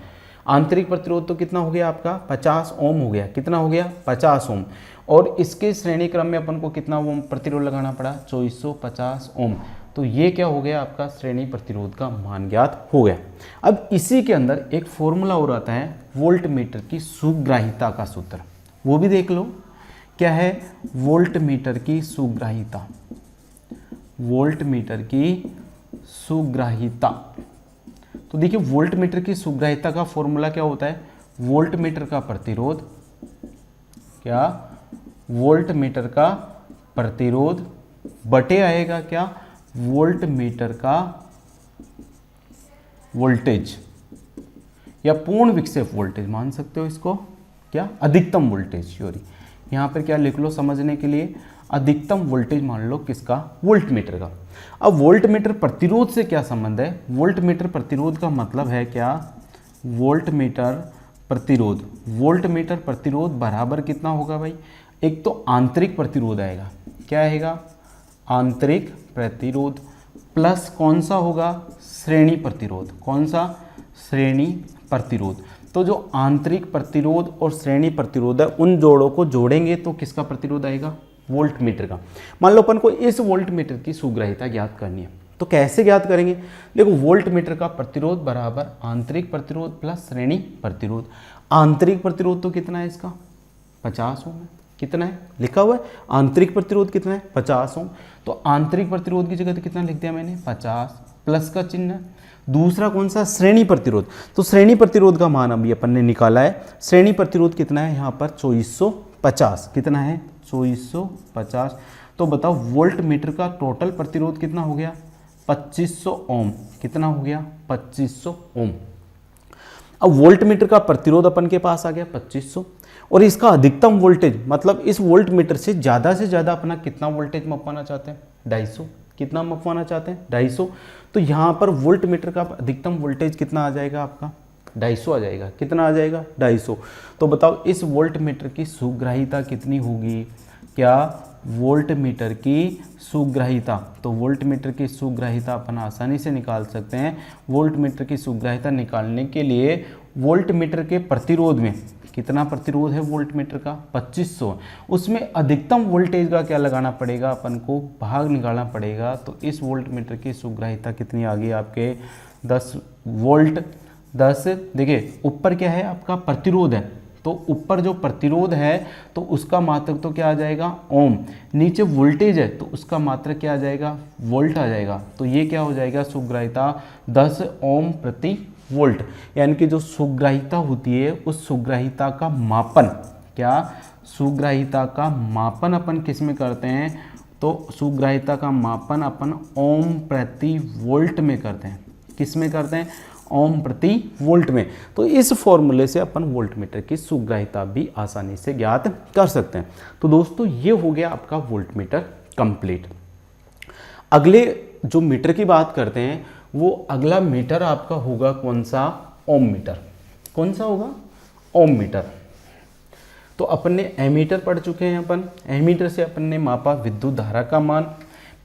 आंतरिक प्रतिरोध तो कितना हो गया आपका 50 ओम हो गया, कितना हो गया 50 ओम, और इसके श्रेणी क्रम में अपन को कितना ओम प्रतिरोध लगाना पड़ा 2450 ओम। तो ये क्या हो गया आपका श्रेणी प्रतिरोध का मान ज्ञात हो गया। अब इसी के अंदर एक फॉर्मूला और आता है वोल्टमीटर की सुग्राहिता का सूत्र, वो भी देख लो क्या है वोल्टमीटर की सुग्राहिता, वोल्टमीटर की सुग्राहिता। तो देखिए वोल्टमीटर की सुग्राहिता का फॉर्मूला क्या होता है, वोल्टमीटर का प्रतिरोध, क्या वोल्टमीटर का प्रतिरोध बटे आएगा क्या वोल्टमीटर का वोल्टेज, या पूर्ण विक्षेप वोल्टेज मान सकते हो इसको, क्या अधिकतम वोल्टेज, सॉरी यहाँ पर क्या लिख लो समझने के लिए, अधिकतम वोल्टेज मान लो किसका वोल्टमीटर का। अब वोल्टमीटर प्रतिरोध से क्या संबंध है, वोल्टमीटर प्रतिरोध का मतलब है क्या वोल्टमीटर प्रतिरोध, वोल्टमीटर प्रतिरोध बराबर कितना होगा भाई, एक तो आंतरिक प्रतिरोध आएगा, क्या आएगा आंतरिक प्रतिरोध, प्लस कौन सा होगा श्रेणी प्रतिरोध, कौन सा श्रेणी प्रतिरोध। तो जो आंतरिक प्रतिरोध और श्रेणी प्रतिरोध है उन जोड़ों को जोड़ेंगे तो किसका प्रतिरोध आएगा वोल्टमीटर का। मान लो अपन को इस वोल्टमीटर की सुग्राहिता ज्ञात करनी है, तो कैसे ज्ञात करेंगे, देखो वोल्टमीटर का प्रतिरोध बराबर आंतरिक प्रतिरोध प्लस श्रेणी प्रतिरोध। आंतरिक प्रतिरोध तो कितना है इसका 50 ओम है, कितना है लिखा हुआ है आंतरिक प्रतिरोध कितना है 50 ओम। तो आंतरिक प्रतिरोध की जगह तो कितना लिख दिया मैंने 50 प्लस का चिन्ह। दूसरा कौन सा श्रेणी प्रतिरोध, तो श्रेणी प्रतिरोध का मान अभी अपन ने निकाला है, श्रेणी प्रतिरोध कितना है यहाँ पर 2450, कितना है 2450। तो बताओ वोल्टमीटर का टोटल प्रतिरोध कितना हो गया 2500 ओम, कितना हो गया 2500 ओम। अब वोल्टमीटर का प्रतिरोध अपन के पास आ गया 2500 और इसका अधिकतम वोल्टेज, मतलब इस वोल्टमीटर से ज़्यादा अपना कितना वोल्टेज मपवाना चाहते हैं 250, कितना मपवाना चाहते हैं 250। तो यहाँ पर वोल्टमीटर का अधिकतम वोल्टेज कितना आ जाएगा आपका 250 आ जाएगा, कितना आ जाएगा 250। तो बताओ इस वोल्टमीटर की सुग्राहिता कितनी होगी, क्या वोल्टमीटर की सुग्राहिता, तो वोल्टमीटर की सुग्राहिता अपन आसानी से निकाल सकते हैं। वोल्टमीटर की सुग्राहिता निकालने के लिए वोल्ट मीटर के प्रतिरोध में कितना प्रतिरोध है वोल्ट मीटर का 2500, उसमें अधिकतम वोल्टेज का क्या लगाना पड़ेगा, अपन को भाग निकालना पड़ेगा। तो इस वोल्ट मीटर की सुग्राहिता कितनी आ गई आपके 10 वोल्ट 10। देखिए ऊपर क्या है आपका प्रतिरोध है, तो ऊपर जो प्रतिरोध है तो उसका मात्रक तो क्या आ जाएगा ओम, नीचे वोल्टेज है तो उसका मात्रक क्या आ जाएगा वोल्ट आ जाएगा। तो ये क्या हो जाएगा सुग्राहिता 10 ओम प्रति वोल्ट। यानी कि जो सुग्राहिता होती है उस सुग्राहिता का मापन, क्या सुग्राहिता का मापन अपन किस में करते हैं, तो सुग्राहिता का मापन अपन ओम प्रति वोल्ट में करते हैं। किस में करते हैं, ओम प्रति वोल्ट में। तो इस फॉर्मूले से अपन वोल्ट मीटर की सुग्राहिता भी आसानी से ज्ञात कर सकते हैं। तो दोस्तों ये हो गया आपका वोल्ट मीटर कंप्लीट। अगले जो मीटर की बात करते हैं वो अगला मीटर आपका होगा कौन सा, ओम मीटर। कौन सा होगा, ओम मीटर। तो अपन ने एमीटर पढ़ चुके हैं, अपन एमीटर से अपन ने मापा विद्युत धारा का मान।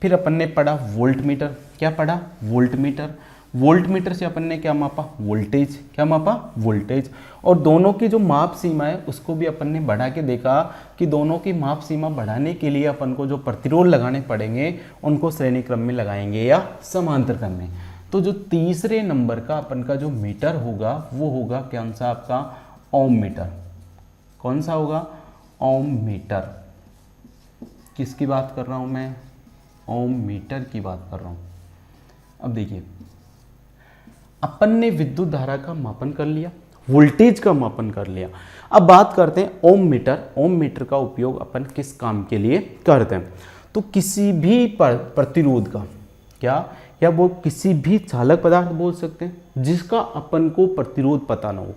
फिर अपन ने पढ़ा वोल्ट मीटर, क्या पढ़ा वोल्ट मीटर। वोल्ट मीटर से अपन ने क्या मापा वोल्टेज, क्या मापा वोल्टेज। और दोनों की जो माप सीमा है उसको भी अपन ने बढ़ा के देखा कि दोनों की माप सीमा बढ़ाने के लिए अपन को जो प्रतिरोध लगाने पड़ेंगे उनको श्रेणी क्रम में लगाएंगे या समांतर क्रम में। तो जो तीसरे नंबर का अपन का जो मीटर होगा वो होगा कौन सा आपका ओम मीटर। कौन सा होगा, ओम मीटर। किसकी बात कर रहा हूं मैं, ओम मीटर की बात कर रहा हूं। अब देखिए अपन ने विद्युत धारा का मापन कर लिया, वोल्टेज का मापन कर लिया। अब बात करते हैं ओम मीटर। ओम मीटर का उपयोग अपन किस काम के लिए करते हैं, तो किसी भी प्रतिरोध का, क्या या वो किसी भी चालक पदार्थ बोल सकते हैं जिसका अपन को प्रतिरोध पता ना हो,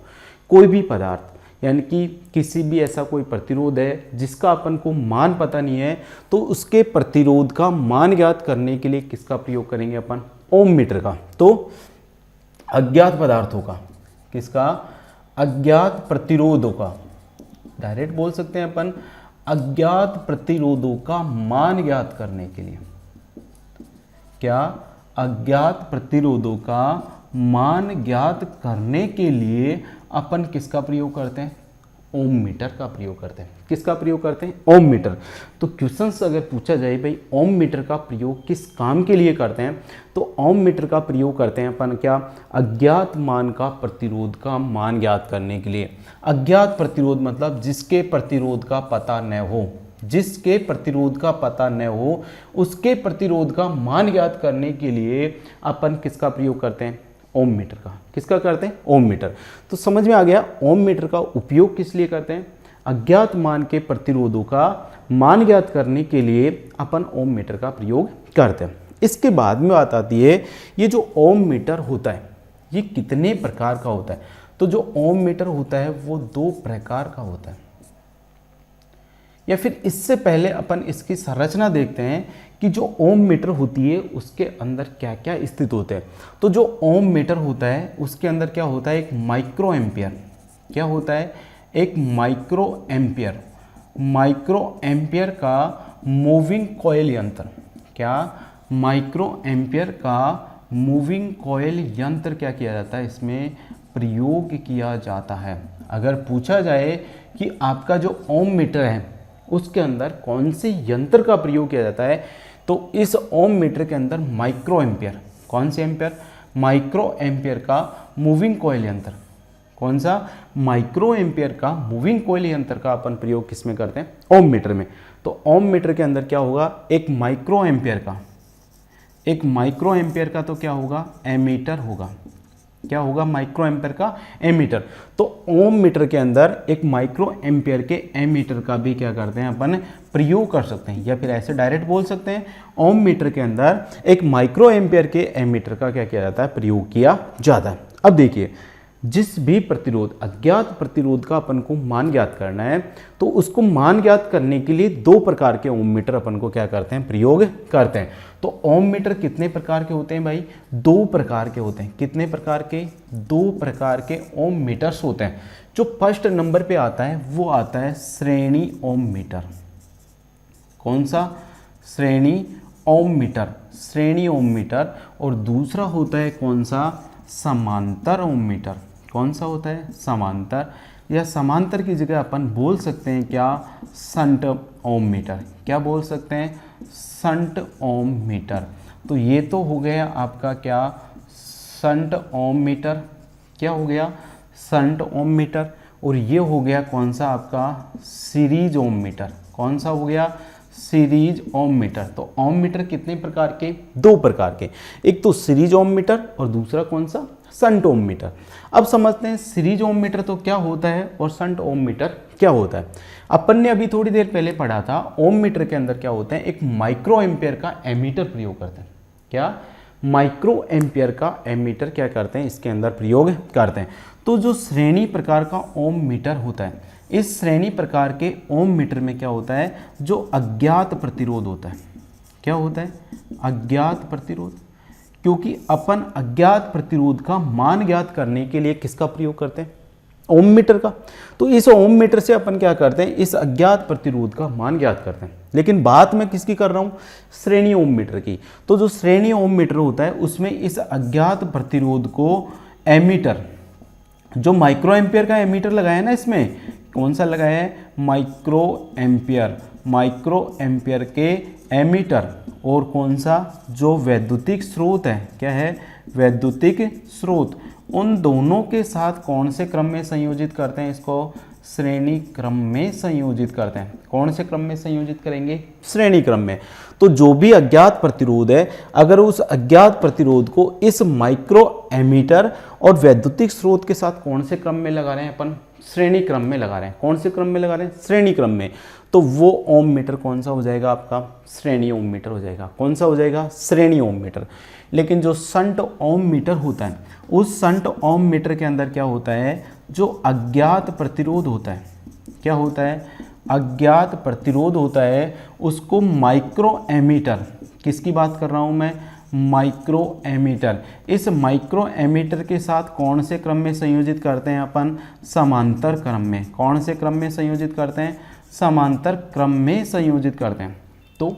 कोई भी पदार्थ, यानी कि किसी भी ऐसा कोई प्रतिरोध है जिसका अपन को मान पता नहीं है, तो उसके प्रतिरोध का मान ज्ञात करने के लिए किसका प्रयोग करेंगे अपन, ओम मीटर का। तो अज्ञात पदार्थों का, किसका, अज्ञात प्रतिरोधों का, डायरेक्ट बोल सकते हैं अपन अज्ञात प्रतिरोधों का मान ज्ञात करने के लिए, क्या अज्ञात प्रतिरोधों का मान ज्ञात करने के लिए अपन किसका प्रयोग करते हैं, ओम मीटर का प्रयोग करते हैं। किसका प्रयोग करते हैं, ओम मीटर। तो क्वेश्चंस अगर पूछा जाए भाई ओम मीटर का प्रयोग किस काम के लिए करते हैं, तो ओम मीटर का प्रयोग करते हैं अपन क्या, अज्ञात मान का प्रतिरोध का मान ज्ञात करने के लिए। अज्ञात प्रतिरोध मतलब जिसके प्रतिरोध का पता न हो, जिसके प्रतिरोध का पता न हो उसके प्रतिरोध का मान ज्ञात करने के लिए अपन किसका प्रयोग करते हैं, ओम मीटर का। किसका करते हैं, ओम मीटर। तो समझ में आ गया ओम मीटर का उपयोग किस लिए करते हैं, अज्ञात मान के प्रतिरोधों का मान ज्ञात करने के लिए अपन ओम मीटर का प्रयोग करते हैं। इसके बाद में बात आती है ये जो ओम मीटर होता है ये कितने प्रकार का होता है। तो जो ओम मीटर होता है वो 2 प्रकार का होता है, या फिर इससे पहले अपन इसकी संरचना देखते हैं कि जो ओम मीटर होती है उसके अंदर क्या क्या स्थित होते हैं। तो जो ओम मीटर होता है उसके अंदर क्या होता है, एक माइक्रो एम्पियर। क्या होता है, एक माइक्रो एम्पियर। माइक्रो एम्पियर का मूविंग कॉइल यंत्र, क्या माइक्रो एम्पियर का मूविंग कॉइल यंत्र क्या किया जाता है, इसमें प्रयोग किया जाता है। अगर पूछा जाए कि आपका जो ओम मीटर है उसके अंदर कौन से यंत्र का प्रयोग किया जाता है, तो इस ओम मीटर के अंदर माइक्रो एम्पियर, कौन से एम्पियर, माइक्रो एम्पियर का मूविंग कॉइल यंत्र। कौन सा, माइक्रो एम्पियर का मूविंग कॉइल यंत्र का अपन प्रयोग किस में करते हैं, ओम मीटर में। तो ओम मीटर के अंदर क्या होगा, एक माइक्रो एम्पियर का, एक माइक्रो एम्पियर का तो क्या होगा, एमीटर होगा। क्या होगा, माइक्रो एम्पियर का एमीटर। तो ओम मीटर के अंदर एक माइक्रो एम्पियर के एमीटर का भी क्या करते हैं अपन प्रयोग कर सकते हैं, या फिर ऐसे डायरेक्ट बोल सकते हैं ओम मीटर के अंदर एक माइक्रो एम्पियर के एमीटर का क्या किया जाता है, प्रयोग किया जाता है। अब देखिए जिस भी प्रतिरोध, अज्ञात प्रतिरोध का अपन को मान ज्ञात करना है तो उसको मान ज्ञात करने के लिए 2 प्रकार के ओम मीटर अपन को क्या करते हैं, प्रयोग करते हैं। तो ओम मीटर कितने प्रकार के होते हैं भाई, 2 प्रकार के होते हैं। कितने प्रकार के, 2 प्रकार के ओम मीटर्स होते हैं। जो फर्स्ट नंबर पे आता है वो आता है श्रेणी ओम मीटर। कौन सा, श्रेणी ओम मीटर, श्रेणी ओम मीटर। और दूसरा होता है कौन सा, समांतर ओम मीटर। कौन सा होता है, समांतर, या समांतर की जगह अपन बोल सकते हैं क्या, शंट ओम मीटर। क्या बोल सकते हैं, शंट ओम मीटर। तो ये तो हो गया आपका क्या, शंट ओम मीटर। क्या हो गया, शंट ओम मीटर। और ये हो गया कौन सा आपका, सीरीज ओम मीटर। कौन सा हो गया, सीरीज ओम मीटर। तो ओम मीटर कितने प्रकार के, दो प्रकार के, एक तो सीरीज ओम मीटर और दूसरा कौन सा, शंट ओम मीटर। अब समझते हैं सीरीज ओम मीटर तो क्या होता है और शंट ओम मीटर क्या होता है। अपन ने अभी थोड़ी देर पहले पढ़ा था, ओम मीटर के अंदर क्या होता है, एक माइक्रो एम्पियर का एमीटर प्रयोग करते हैं। क्या, माइक्रो एम्पियर का एमीटर क्या करते हैं, इसके अंदर प्रयोग करते हैं। तो जो श्रेणी प्रकार का ओम मीटर होता है, इस श्रेणी प्रकार के ओम मीटर में क्या होता है, जो अज्ञात प्रतिरोध होता है। क्या होता है, अज्ञात प्रतिरोध। क्योंकि अपन अज्ञात प्रतिरोध का मान ज्ञात करने के लिए किसका प्रयोग करते हैं, ओम मीटर का। तो इस ओम मीटर से अपन क्या करते हैं, इस अज्ञात प्रतिरोध का मान ज्ञात करते हैं। लेकिन बात मैं किसकी कर रहा हूं, श्रेणी ओम मीटर की। तो जो श्रेणी ओम मीटर होता है उसमें इस अज्ञात प्रतिरोध को एमीटर, जो माइक्रो एम्पियर का एमीटर लगाया है ना, इसमें कौन सा लगाया है, माइक्रो एम्पियर, माइक्रो एम्पियर के एमीटर, और कौन सा, जो वैद्युतिक स्रोत है, क्या है, वैद्युतिक स्रोत, उन दोनों के साथ कौन से क्रम में संयोजित करते हैं, इसको श्रेणी क्रम में संयोजित करते हैं। कौन से क्रम में संयोजित करेंगे, श्रेणी क्रम में। तो जो भी अज्ञात प्रतिरोध है, अगर उस अज्ञात प्रतिरोध को इस माइक्रो एमीटर और वैद्युतिक स्रोत के साथ कौन से क्रम में लगा रहे हैं अपन, श्रेणी क्रम में लगा रहे हैं। कौन से क्रम में लगा रहे हैं, श्रेणी क्रम में। तो वो ओम मीटर कौन सा हो जाएगा आपका, श्रेणी ओम मीटर हो जाएगा। कौन सा हो जाएगा, श्रेणी ओम मीटर। लेकिन जो शंट ओम मीटर होता है, उस शंट ओम मीटर के अंदर क्या होता है, जो अज्ञात प्रतिरोध होता है, क्या होता है, अज्ञात प्रतिरोध होता है, उसको माइक्रो एमीटर, किसकी बात कर रहा हूं मैं, माइक्रो एमीटर। इस माइक्रो एमीटर के साथ कौन से क्रम में संयोजित करते हैं अपन, समांतर क्रम में। कौन से क्रम में संयोजित करते हैं, समांतर क्रम में संयोजित करते हैं। तो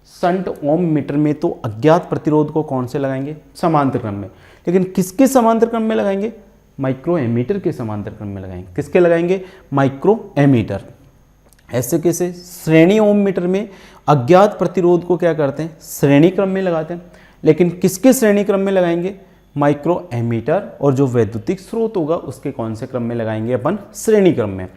शंट ओम मीटर में तो अज्ञात प्रतिरोध को कौन से लगाएंगे, समांतर क्रम में। लेकिन किसके समांतर क्रम में लगाएंगे, माइक्रो एमीटर के समांतर क्रम में लगाएंगे। किसके लगाएंगे, माइक्रो एमीटर। ऐसे कैसे, श्रेणी ओम मीटर में अज्ञात प्रतिरोध को क्या करते हैं, श्रेणी क्रम में लगाते हैं। लेकिन किसके श्रेणी क्रम में लगाएंगे, माइक्रो एमीटर, और जो वैद्युतिक स्रोत होगा उसके कौन से क्रम में लगाएंगे अपन, श्रेणी क्रम में।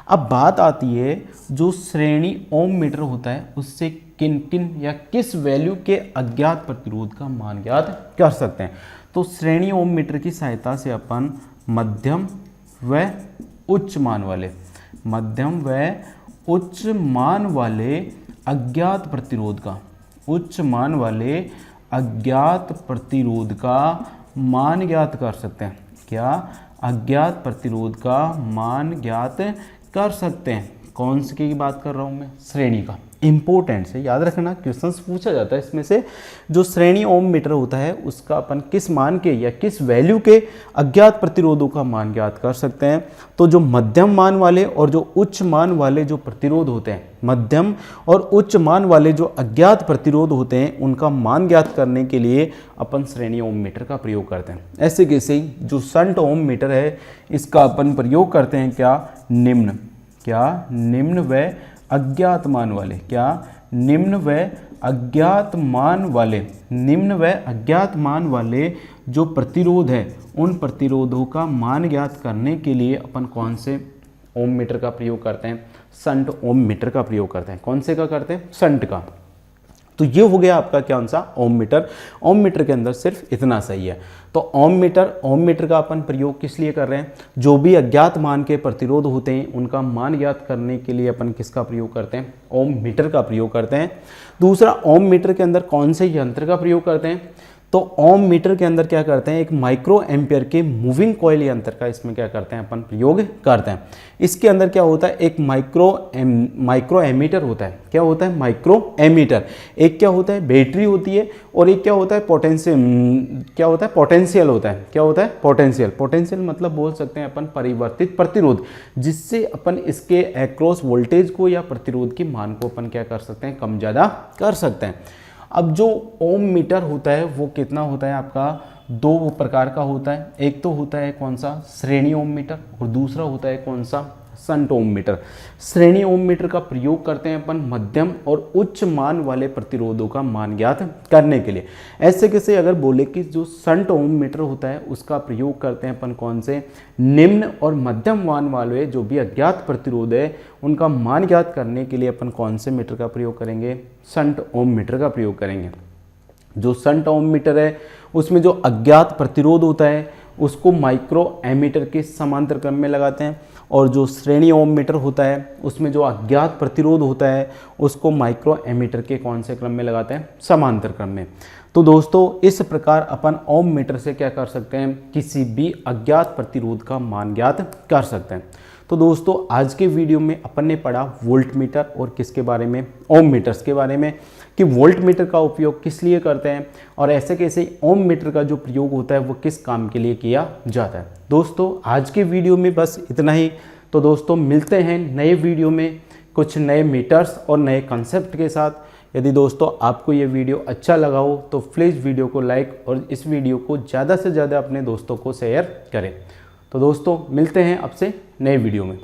अब बात आती है, जो श्रेणी ओम मीटर होता है उससे किन किन या किस वैल्यू के अज्ञात प्रतिरोध का मान ज्ञात कर सकते हैं। तो श्रेणी ओम मीटर की सहायता से अपन मध्यम व उच्च मान वाले, मध्यम व उच्च मान वाले अज्ञात प्रतिरोध का, उच्च मान वाले अज्ञात प्रतिरोध का मान ज्ञात कर सकते हैं। क्या, अज्ञात प्रतिरोध का मान ज्ञात कर सकते हैं। कौन सी की बात कर रहा हूं मैं, श्रेणी का। इंपॉर्टेंट से याद रखना, क्वेश्चंस पूछा जाता है इसमें से। जो श्रेणी ओम मीटर होता है उसका अपन किस मान के या किस वैल्यू के अज्ञात प्रतिरोधों का मान ज्ञात कर सकते हैं। तो जो मध्यम मान वाले और जो उच्च मान वाले जो प्रतिरोध होते हैं, मध्यम और उच्च मान वाले जो अज्ञात प्रतिरोध होते हैं, उनका मान ज्ञात करने के लिए अपन श्रेणी ओम मीटर का प्रयोग करते हैं। ऐसे कैसे, जो शंट ओम मीटर है इसका अपन प्रयोग करते हैं क्या, निम्न, क्या, निम्न व अज्ञात मान वाले, क्या, निम्न व अज्ञात मान वाले, निम्न व अज्ञात मान वाले जो प्रतिरोध है, उन प्रतिरोधों का मान ज्ञात करने के लिए अपन कौन से ओम मीटर का प्रयोग करते हैं, शंट ओम मीटर का प्रयोग करते हैं। कौन से का करते हैं, शंट का। तो ये हो गया आपका कौन सा, ओम मीटर। ओम मीटर के अंदर सिर्फ इतना सही है। तो ओम मीटर का अपन प्रयोग किस लिए कर रहे हैं, जो भी अज्ञात मान के प्रतिरोध होते हैं उनका मान ज्ञात करने के लिए अपन किसका प्रयोग करते हैं, ओम मीटर का प्रयोग करते हैं। दूसरा, ओम मीटर के अंदर कौन से यंत्र का प्रयोग करते हैं, तो ओम मीटर के अंदर क्या करते हैं, एक माइक्रो एम्पियर के मूविंग कॉइल यंत्र का इसमें क्या करते हैं अपन प्रयोग करते हैं। इसके अंदर क्या होता है, एक माइक्रो एमीटर होता है। क्या होता है, माइक्रो एमीटर। एक क्या होता है, बैटरी होती है, और एक क्या होता है, क्या होता है, पोटेंशियल होता है। क्या होता है, पोटेंशियल। पोटेंशियल मतलब बोल सकते हैं अपन परिवर्तित प्रतिरोध, जिससे अपन इसके एक्रॉस वोल्टेज को या प्रतिरोध की मान को अपन क्या कर सकते हैं, कम ज़्यादा कर सकते हैं। अब जो ओम मीटर होता है वो कितना होता है आपका, दो प्रकार का होता है, एक तो होता है कौन सा, श्रेणी ओम मीटर, और दूसरा होता है कौन सा, शंट ओम मीटर। श्रेणी ओम मीटर का प्रयोग करते हैं अपन मध्यम और उच्च मान वाले प्रतिरोधों का मान ज्ञात करने के लिए। ऐसे कैसे, अगर बोले कि जो शंट ओम मीटर होता है उसका प्रयोग करते हैं अपन कौन से, निम्न और मध्यम मान वाले जो भी अज्ञात प्रतिरोध है उनका मान ज्ञात करने के लिए अपन कौन से मीटर का प्रयोग करेंगे, शंट ओम मीटर का प्रयोग करेंगे। जो शंट ओम मीटर है उसमें जो अज्ञात प्रतिरोध होता है उसको माइक्रो एमीटर के समांतर क्रम में लगाते हैं, और जो श्रेणी ओम मीटर होता है उसमें जो अज्ञात प्रतिरोध होता है उसको माइक्रो एमीटर के कौन से क्रम में लगाते हैं, समांतर क्रम में। तो दोस्तों इस प्रकार अपन ओम मीटर से क्या कर सकते हैं, किसी भी अज्ञात प्रतिरोध का मान ज्ञात कर सकते हैं। तो दोस्तों आज के वीडियो में अपन ने पढ़ा वोल्ट मीटर और किसके बारे में, ओम मीटर्स के बारे में, कि वोल्ट मीटर का उपयोग किस लिए करते हैं और ऐसे कैसे ओम मीटर का जो प्रयोग होता है वो किस काम के लिए किया जाता है। दोस्तों आज के वीडियो में बस इतना ही। तो दोस्तों मिलते हैं नए वीडियो में कुछ नए मीटर्स और नए कंसेप्ट के साथ। यदि दोस्तों आपको ये वीडियो अच्छा लगा हो तो प्लीज़ वीडियो को लाइक और इस वीडियो को ज़्यादा से ज़्यादा अपने दोस्तों को शेयर करें। तो दोस्तों मिलते हैं आपसे नए वीडियो में।